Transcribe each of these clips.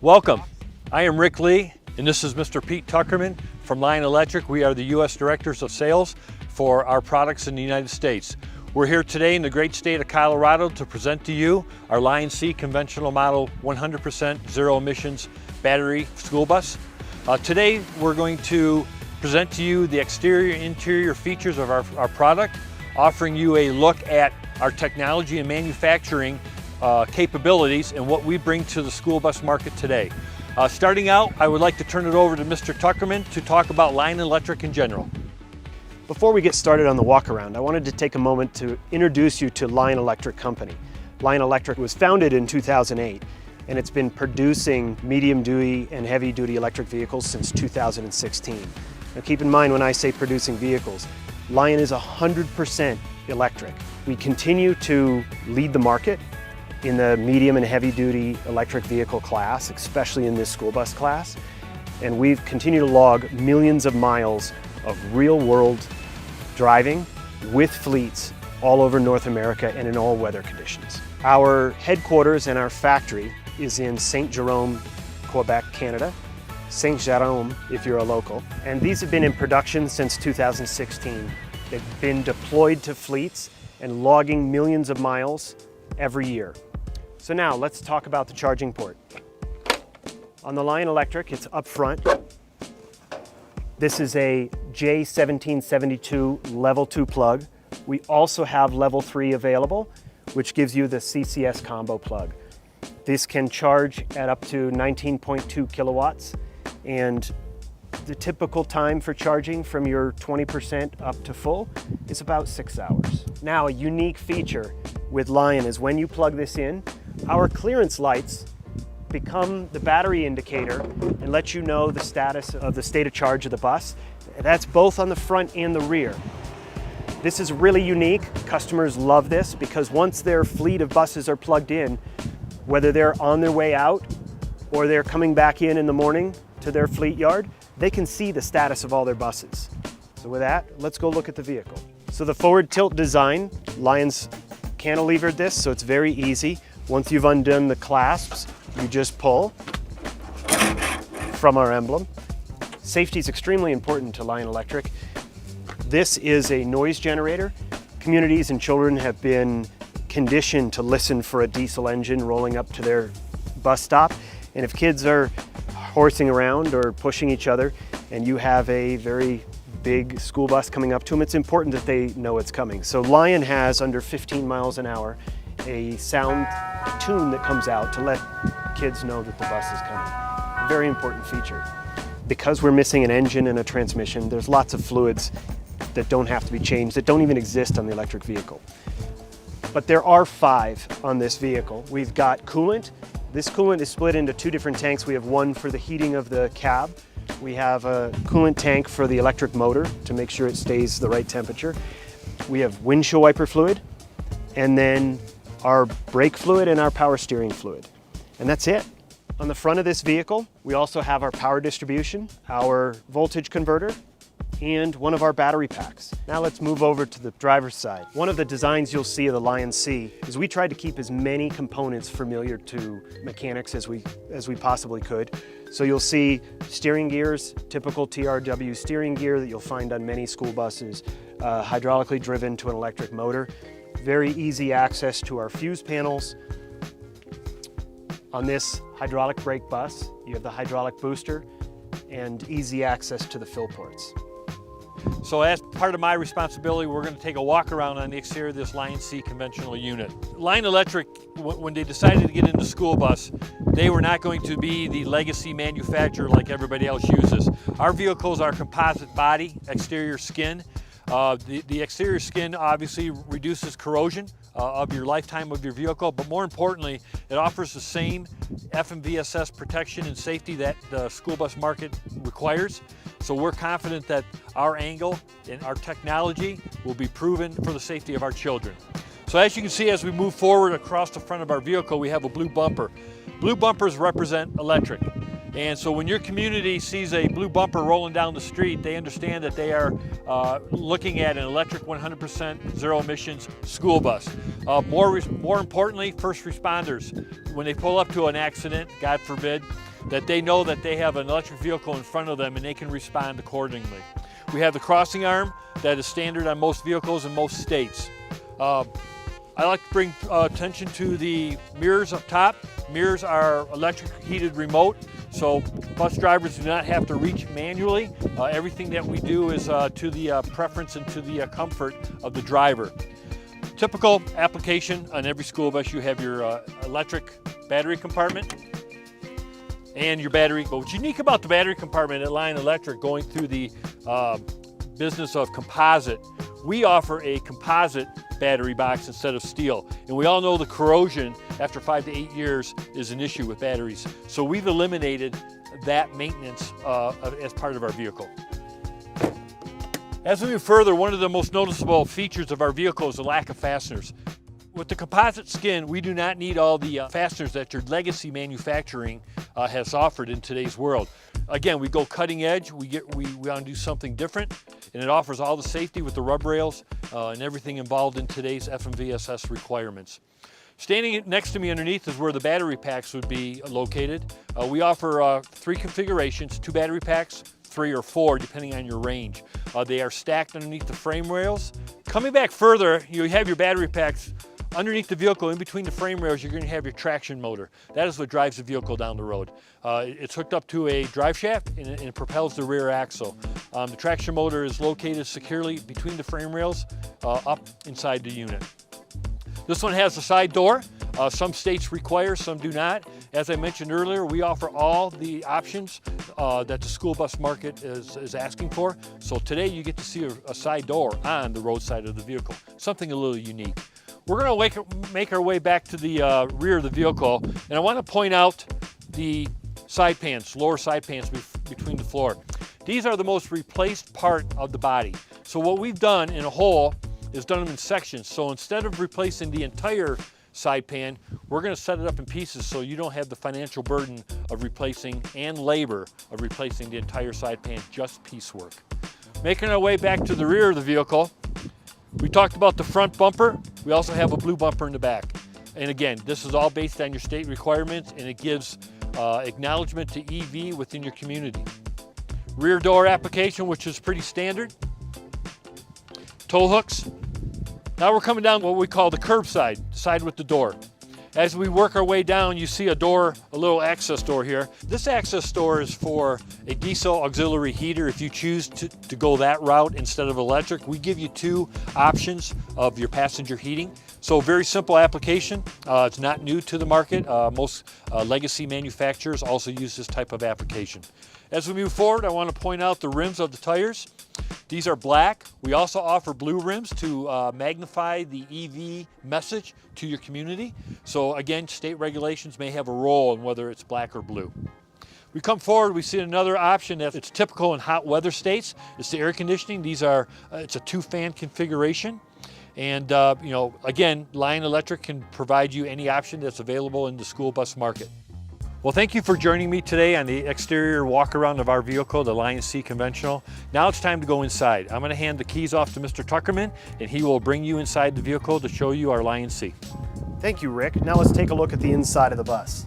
Welcome. I am Rick Lee, and this is Mr. Pete Tuckerman from Lion Electric. We are the U.S. Directors of Sales for our products in the United States. We're here today in the great state of Colorado to present to you our Lion C conventional model 100% zero emissions battery school bus. Today we're going to present to you the exterior and interior features of our product, offering you a look at our technology and manufacturing capabilities and what we bring to the school bus market today. Starting out, I would like to turn it over to Mr. Tuckerman to talk about Lion Electric in general. Before we get started on the walk around, I wanted to take a moment to introduce you to Lion Electric Company. Lion Electric was founded in 2008 and it's been producing medium duty and heavy duty electric vehicles since 2016. Now keep in mind when I say producing vehicles, Lion is 100% electric. We continue to lead the market in the medium and heavy duty electric vehicle class, especially in this school bus class. And we've continued to log millions of miles of real world driving with fleets all over North America and in all weather conditions. Our headquarters and our factory is in Saint Jerome, Quebec, Canada. Saint Jerome if you're a local. And these have been in production since 2016. They've been deployed to fleets and logging millions of miles every year. So now let's talk about the charging port. On the Lion Electric, it's up front. This is a J1772 level 2 plug. We also have level 3 available, which gives you the CCS combo plug. This can charge at up to 19.2 kilowatts, and the typical time for charging from your 20% up to full is about 6 hours. Now, a unique feature with Lion is when you plug this in, our clearance lights become the battery indicator and let you know the status of the state of charge of the bus. That's both on the front and the rear. This is really unique. Customers love this because once their fleet of buses are plugged in, whether they're on their way out or they're coming back in the morning to their fleet yard, they can see the status of all their buses. So with that, let's go look at the vehicle. So the forward tilt design, Lion's cantilevered this, so it's very easy. Once you've undone the clasps, you just pull from our emblem. Safety is extremely important to Lion Electric. This is a noise generator. Communities and children have been conditioned to listen for a diesel engine rolling up to their bus stop. And if kids are horsing around or pushing each other and you have a very big school bus coming up to them, it's important that they know it's coming. So Lion has under 15 miles an hour a sound tune that comes out to let kids know that the bus is coming. Very important feature. Because we're missing an engine and a transmission, there's lots of fluids that don't have to be changed, that don't even exist on the electric vehicle. But there are 5 on this vehicle. We've got coolant. This coolant is split into 2 different tanks. We have one for the heating of the cab. We have a coolant tank for the electric motor to make sure it stays the right temperature. We have windshield wiper fluid, and then our brake fluid and our power steering fluid. And that's it. On the front of this vehicle, we also have our power distribution, our voltage converter, and one of our battery packs. Now let's move over to the driver's side. One of the designs you'll see of the Lion C is we tried to keep as many components familiar to mechanics as we possibly could. So you'll see steering gears, typical TRW steering gear that you'll find on many school buses, hydraulically driven to an electric motor. Very easy access to our fuse panels. On this hydraulic brake bus, you have the hydraulic booster and easy access to the fill ports. So as part of my responsibility, we're going to take a walk around on the exterior of this Lion C conventional unit. Lion Electric, when they decided to get into school bus, they were not going to be the legacy manufacturer like everybody else uses. Our vehicles are composite body, exterior skin. The exterior skin obviously reduces corrosion of your lifetime of your vehicle, but more importantly, it offers the same FMVSS protection and safety that the school bus market requires. So we're confident that our angle and our technology will be proven for the safety of our children. So as you can see, as we move forward across the front of our vehicle, we have a blue bumper. Blue bumpers represent electric. And so when your community sees a blue bumper rolling down the street, they understand that they are looking at an electric 100% zero emissions school bus. More importantly, first responders, when they pull up to an accident, God forbid, that they know that they have an electric vehicle in front of them and they can respond accordingly. We have the crossing arm that is standard on most vehicles in most states. I like to bring attention to the mirrors up top. Mirrors are electric heated remote, so bus drivers do not have to reach manually. Everything that we do is to the preference and to the comfort of the driver. Typical application on every school bus, you have your electric battery compartment and your battery. But what's unique about the battery compartment at Lion Electric, going through the business of composite, we offer a composite battery box instead of steel. And we all know the corrosion after 5 to 8 years is an issue with batteries. So we've eliminated that maintenance as part of our vehicle. As we move further, one of the most noticeable features of our vehicle is the lack of fasteners. With the composite skin, we do not need all the fasteners that your legacy manufacturing has offered in today's world. Again, we go cutting edge, we want to do something different, and it offers all the safety with the rub rails and everything involved in today's FMVSS requirements. Standing next to me underneath is where the battery packs would be located. We offer 3 configurations, 2 battery packs, 3 or 4 depending on your range. They are stacked underneath the frame rails. Coming back further, you have your battery packs underneath the vehicle. In between the frame rails, you're going to have your traction motor. That is what drives the vehicle down the road. It's hooked up to a drive shaft and it propels the rear axle. The traction motor is located securely between the frame rails up inside the unit. This one has a side door. Some states require, some do not. As I mentioned earlier, we offer all the options that the school bus market is asking for. So today you get to see a side door on the roadside of the vehicle, something a little unique. We're going to make our way back to the rear of the vehicle, and I want to point out the side pans, lower side pans between the floor. These are the most replaced part of the body. So what we've done in a whole is done them in sections. So instead of replacing the entire side pan, we're going to set it up in pieces so you don't have the financial burden of replacing and labor of replacing the entire side pan, just piecework. Making our way back to the rear of the vehicle, we talked about the front bumper. We also have a blue bumper in the back. And again, this is all based on your state requirements, and it gives acknowledgement to EV within your community. Rear door application, which is pretty standard. Tow hooks. Now we're coming down what we call the curb side with the door. As we work our way down, you see a door, a little access door here. This access door is for a diesel auxiliary heater. If you choose to go that route instead of electric, we give you 2 options of your passenger heating. So very simple application. It's not new to the market. Most legacy manufacturers also use this type of application. As we move forward, I want to point out the rims of the tires. These are black. We also offer blue rims to magnify the EV message to your community. So again, state regulations may have a role in whether it's black or blue. We come forward, we see another option that it's typical in hot weather states. It's the air conditioning. These are, it's a 2-fan configuration. And again, Lion Electric can provide you any option that's available in the school bus market. Well, thank you for joining me today on the exterior walk around of our vehicle, the Lion C Conventional. Now it's time to go inside. I'm going to hand the keys off to Mr. Tuckerman, and he will bring you inside the vehicle to show you our Lion C. Thank you, Rick. Now let's take a look at the inside of the bus.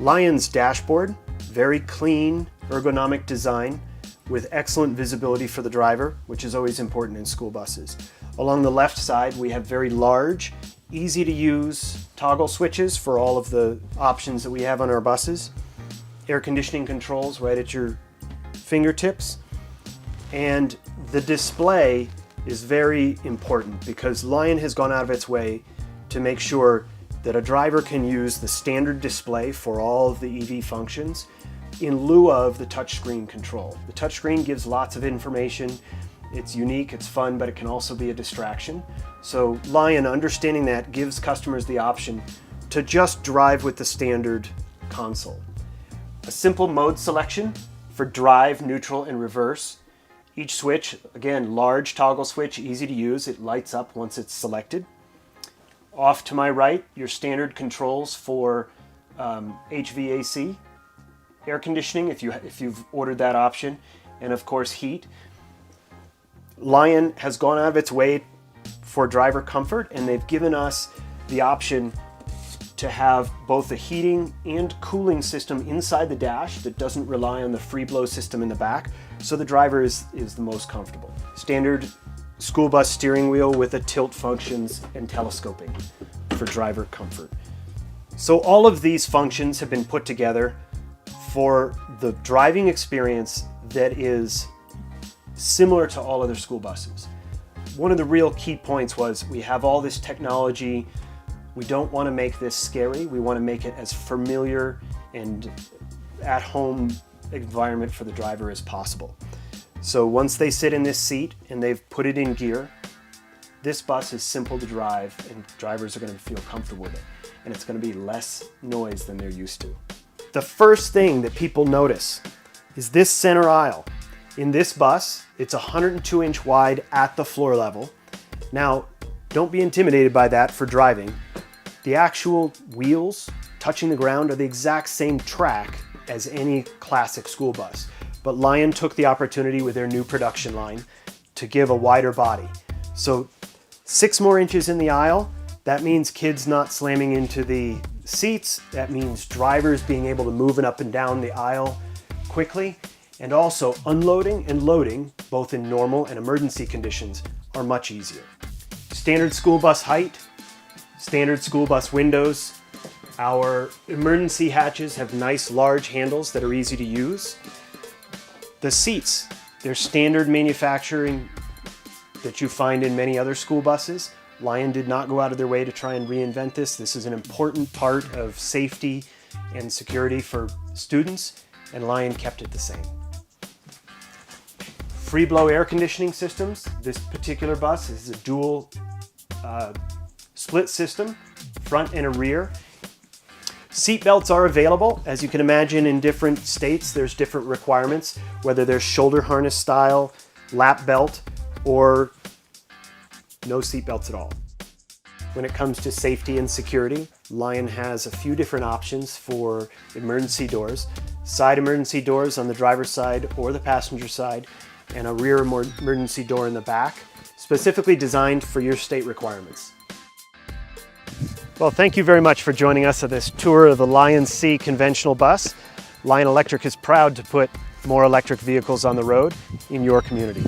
Lion's dashboard, very clean, ergonomic design with excellent visibility for the driver, which is always important in school buses. Along the left side, we have very large, easy to use toggle switches for all of the options that we have on our buses. Air conditioning controls right at your fingertips. And the display is very important because Lion has gone out of its way to make sure that a driver can use the standard display for all of the EV functions in lieu of the touchscreen control. The touchscreen gives lots of information. It's unique, it's fun, but it can also be a distraction. So Lion, understanding that, gives customers the option to just drive with the standard console. A simple mode selection for drive, neutral, and reverse. Each switch, again, large toggle switch, easy to use. It lights up once it's selected. Off to my right, your standard controls for HVAC, air conditioning if you've ordered that option, and of course heat. Lion has gone out of its way for driver comfort, and they've given us the option to have both a heating and cooling system inside the dash that doesn't rely on the free blow system in the back, so the driver is the most comfortable. Standard school bus steering wheel with a tilt functions and telescoping for driver comfort. So all of these functions have been put together for the driving experience that is similar to all other school buses. One of the real key points was we have all this technology. We don't want to make this scary. We want to make it as familiar and at-home environment for the driver as possible. So once they sit in this seat and they've put it in gear, this bus is simple to drive and drivers are going to feel comfortable with it. And it's going to be less noise than they're used to. The first thing that people notice is this center aisle. In this bus, it's 102-inch wide at the floor level. Now, don't be intimidated by that for driving. The actual wheels touching the ground are the exact same track as any classic school bus. But Lion took the opportunity with their new production line to give a wider body. So 6 more inches in the aisle, that means kids not slamming into the seats. That means drivers being able to move up and down the aisle quickly. And also unloading and loading, both in normal and emergency conditions, are much easier. Standard school bus height, standard school bus windows. Our emergency hatches have nice large handles that are easy to use. The seats, they're standard manufacturing that you find in many other school buses. Lion did not go out of their way to try and reinvent this. This is an important part of safety and security for students, and Lion kept it the same. Free blow air conditioning systems. This particular bus is a dual split system, front and a rear. Seat belts are available. As you can imagine, in different states, there's different requirements, whether they're shoulder harness style, lap belt, or no seat belts at all. When it comes to safety and security, Lion has a few different options for emergency doors. Side emergency doors on the driver's side or the passenger side, and a rear emergency door in the back, specifically designed for your state requirements. Well, thank you very much for joining us on this tour of the Lion C conventional bus. Lion Electric is proud to put more electric vehicles on the road in your community.